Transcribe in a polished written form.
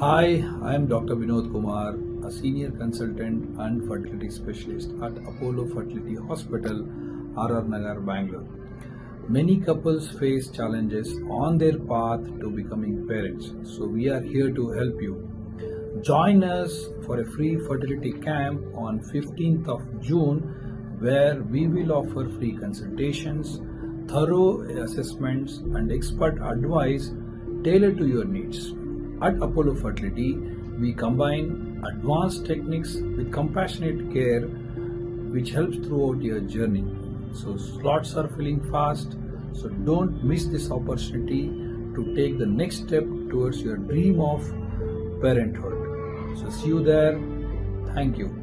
Hi, I am Dr. Vinod Kumar, a senior consultant and fertility specialist at Apollo Fertility Hospital, RR Nagar, Bangalore. Many couples face challenges on their path to becoming parents, so we are here to help you. Join us for a free fertility camp on 15th of June where we will offer free consultations, thorough assessments and expert advice tailored to your needs. At Apollo Fertility, we combine advanced techniques with compassionate care which helps throughout your journey. So slots are filling fast, so don't miss this opportunity to take the next step towards your dream of parenthood. So see you there. Thank you.